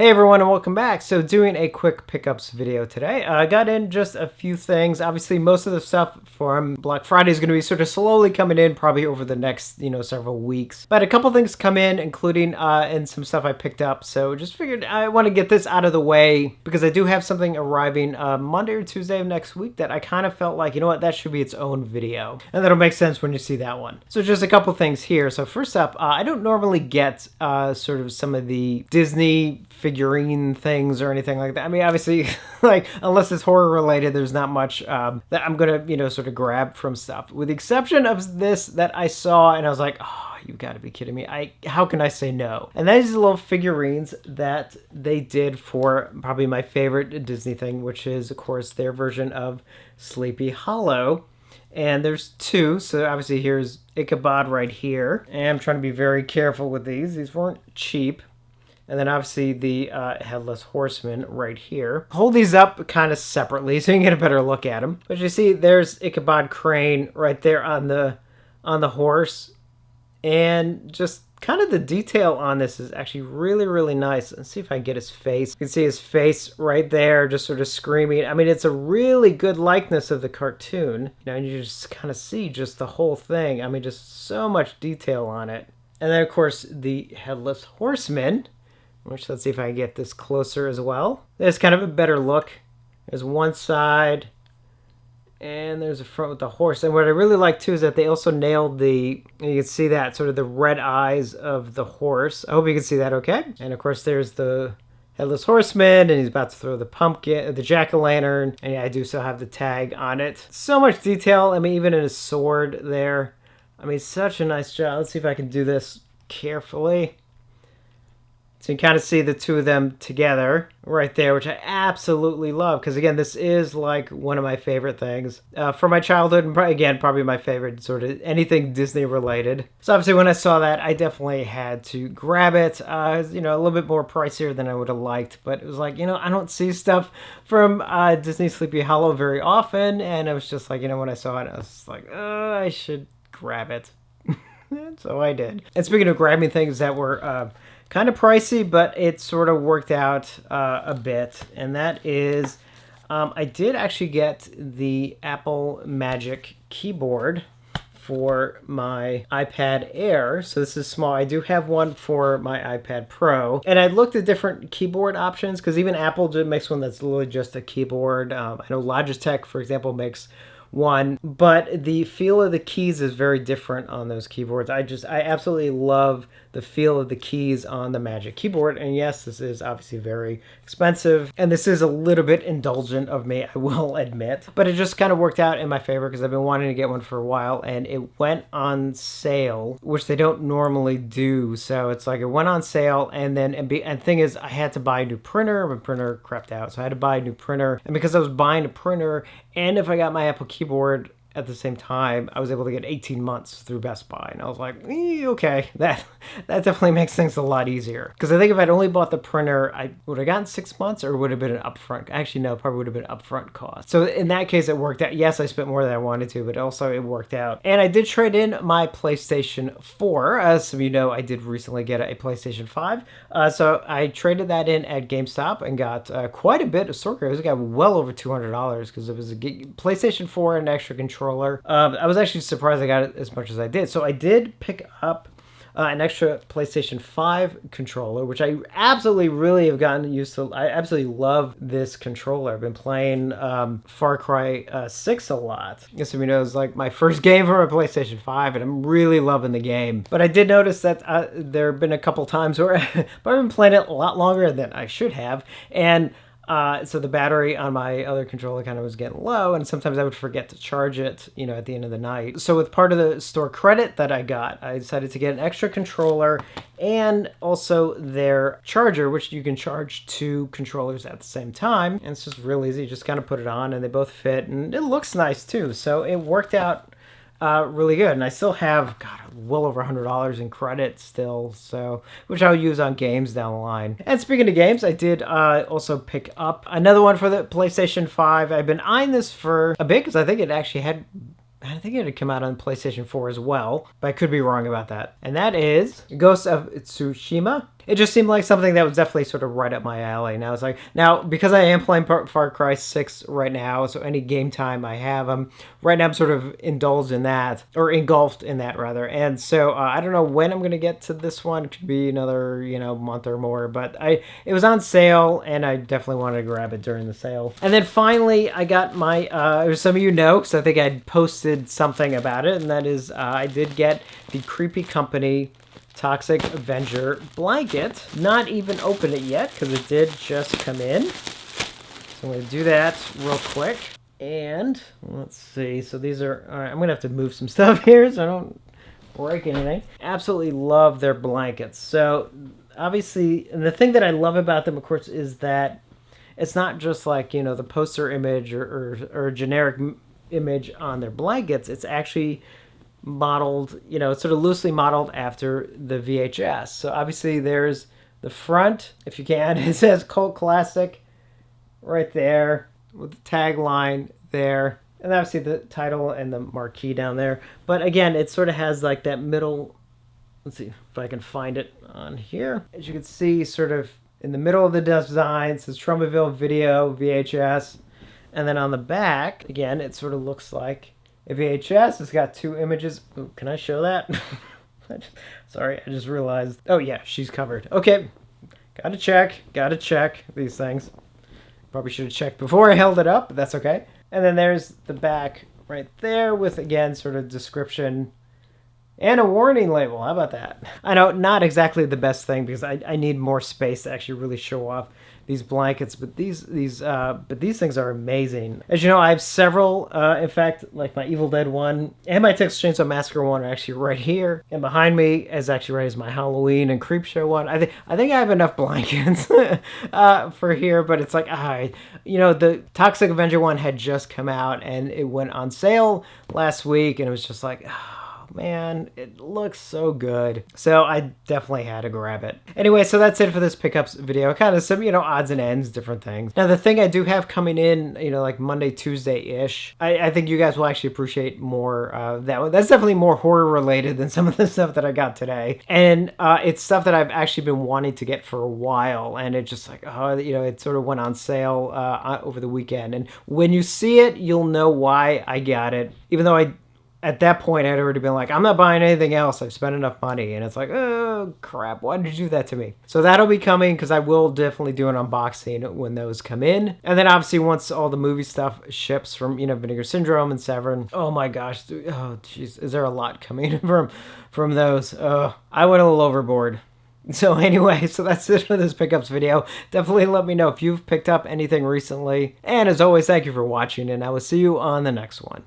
Hey everyone, and welcome back. So doing a quick pickups video today. I got in just a few things. Obviously most of the stuff from Black Friday is going to be sort of slowly coming in probably over the next, several weeks. But a couple things come in, including and some stuff I picked up. So just figured I want to get this out of the way because I do have something arriving Monday or Tuesday of next week that I kind of felt like, that should be its own video. And that'll make sense when you see that one. So just a couple things here. So first up, I don't normally get sort of some of the Disney figurine things or anything like that. I mean, obviously, like, unless it's horror related, there's not much that I'm gonna, sort of grab from stuff. With the exception of this that I saw and I was like, oh, you gotta be kidding me. How can I say no? And that is the little figurines that they did for probably my favorite Disney thing, which is, of course, their version of Sleepy Hollow. And there's two, so obviously here's Ichabod right here. And I'm trying to be very careful with these. These weren't cheap. And then obviously the Headless Horseman right here. Hold these up kind of separately so you can get a better look at them. But you see there's Ichabod Crane right there on the horse. And just kind of the detail on this is actually really, really nice. Let's see if I can get his face. You can see his face right there just sort of screaming. I mean, it's a really good likeness of the cartoon. And you just kind of see just the whole thing. I mean, just so much detail on it. And then, of course, the Headless Horseman, which, let's see if I can get this closer as well. There's kind of a better look. There's one side, and there's a front with the horse. And what I really like, too, is that they also nailed you can see that, sort of the red eyes of the horse. I hope you can see that okay. And, of course, there's the Headless Horseman, and he's about to throw the pumpkin, the jack-o'-lantern. And yeah, I do still have the tag on it. So much detail. I mean, even in his sword there. I mean, such a nice job. Let's see if I can do this carefully. So you can kind of see the two of them together right there, which I absolutely love. Because, again, this is like one of my favorite things from my childhood. And again, probably my favorite sort of anything Disney related. So obviously when I saw that, I definitely had to grab it. A little bit more pricier than I would have liked. But it was like, I don't see stuff from Disney Sleepy Hollow very often. And it was just like, when I saw it, I was like, oh, I should grab it. So I did. And speaking of grabbing things that were kind of pricey, but it sort of worked out a bit. And that is, I did actually get the Apple Magic keyboard for my iPad Air. So this is small. I do have one for my iPad Pro. And I looked at different keyboard options because even Apple makes one that's literally just a keyboard. I know Logitech, for example, makes one, but the feel of the keys is very different on those keyboards. I absolutely love the feel of the keys on the Magic Keyboard. And yes, this is obviously very expensive, and this is a little bit indulgent of me, I will admit, but it just kind of worked out in my favor because I've been wanting to get one for a while, and it went on sale, which they don't normally do. So it's like it went on sale, and then and thing is, I had to buy a new printer. My printer crapped out, so I had to buy a new printer. And because I was buying a printer, and if I got my Apple keyboard at the same time, I was able to get 18 months through Best Buy. And I was like, okay, that definitely makes things a lot easier. Because I think if I'd only bought the printer, I would have gotten 6 months, or would have been an upfront. Actually, no, probably would have been upfront cost. So in that case, it worked out. Yes, I spent more than I wanted to, but also it worked out. And I did trade in my PlayStation 4. As some of you know, I did recently get a PlayStation 5. So I traded that in at GameStop and got quite a bit of storage. I got well over $200 because it was a PlayStation 4 and an extra controller. I was actually surprised I got it as much as I did. So I did pick up an extra PlayStation 5 controller, which I absolutely really have gotten used to. I absolutely love this controller. I've been playing Far Cry 6 a lot. I guess, it's like my first game for my PlayStation 5, and I'm really loving the game. But I did notice that there have been a couple times where I've been playing it a lot longer than I should have, and so the battery on my other controller kind of was getting low, and sometimes I would forget to charge it, at the end of the night. So with part of the store credit that I got, I decided to get an extra controller and also their charger, which you can charge 2 controllers at the same time. And it's just real easy. You just kind of put it on, and they both fit, and it looks nice too. So it worked out really good. And I still have, well over $100 in credit still, so which I'll use on games down the line. And speaking of games, I did also pick up another one for the PlayStation 5. I've been eyeing this for a bit because I think it actually had I think it had come out on PlayStation 4 as well, but I could be wrong about that. And that is Ghost of Tsushima. It just seemed like something that was definitely sort of right up my alley. Now it's like, now because I am playing Far Cry 6 right now, so any game time I have, right now I'm sort of indulged in that, or engulfed in that rather. And so I don't know when I'm gonna get to this one. It could be another month or more, but it was on sale and I definitely wanted to grab it during the sale. And then finally I got my as some of you know, because I think I'd posted something about it, and that is I did get the Creepy Company Toxic Avenger blanket. Not even open it yet because it did just come in. So I'm going to do that real quick. And let's see. So these are, all right, I'm going to have to move some stuff here so I don't break anything. Absolutely love their blankets. So obviously, and the thing that I love about them, of course, is that it's not just like, the poster image or generic image on their blankets. It's actually modeled, it's sort of loosely modeled after the VHS. So obviously there's the front, if you can, it says Cult Classic right there with the tagline there. And obviously the title and the marquee down there. But again, it sort of has like that middle, let's see if I can find it on here. As you can see, sort of in the middle of the design, it says Tromaville Video VHS. And then on the back, again, it sort of looks like a VHS. It's got two images. Ooh, can I show that? Sorry, I just realized. Oh yeah, she's covered. Okay, gotta check these things. Probably should have checked before I held it up, but that's okay. And then there's the back right there with, again, sort of description and a warning label. How about that? I know, not exactly the best thing because I need more space to actually really show off these blankets, but these things are amazing. As you know, I have several. In fact, like my Evil Dead one and my Texas Chainsaw Massacre one are actually right here, and behind me is actually right as my Halloween and Creepshow one. I think I have enough blankets for here, but it's like the Toxic Avenger one had just come out and it went on sale last week, and it was just like, man, it looks so good. So I definitely had to grab it. Anyway, so that's it for this pickups video. Kind of some, odds and ends, different things. Now, the thing I do have coming in, like Monday, Tuesday-ish, I think you guys will actually appreciate more that one. That's definitely more horror related than some of the stuff that I got today. And it's stuff that I've actually been wanting to get for a while. And it's just like, it sort of went on sale over the weekend. And when you see it, you'll know why I got it. Even though at that point, I'd already been like, I'm not buying anything else. I've spent enough money. And it's like, oh, crap. Why did you do that to me? So that'll be coming because I will definitely do an unboxing when those come in. And then obviously once all the movie stuff ships from, Vinegar Syndrome and Severn. Oh my gosh. Oh, jeez. Is there a lot coming from those? I went a little overboard. So anyway, so that's it for this pickups video. Definitely let me know if you've picked up anything recently. And as always, thank you for watching, and I will see you on the next one.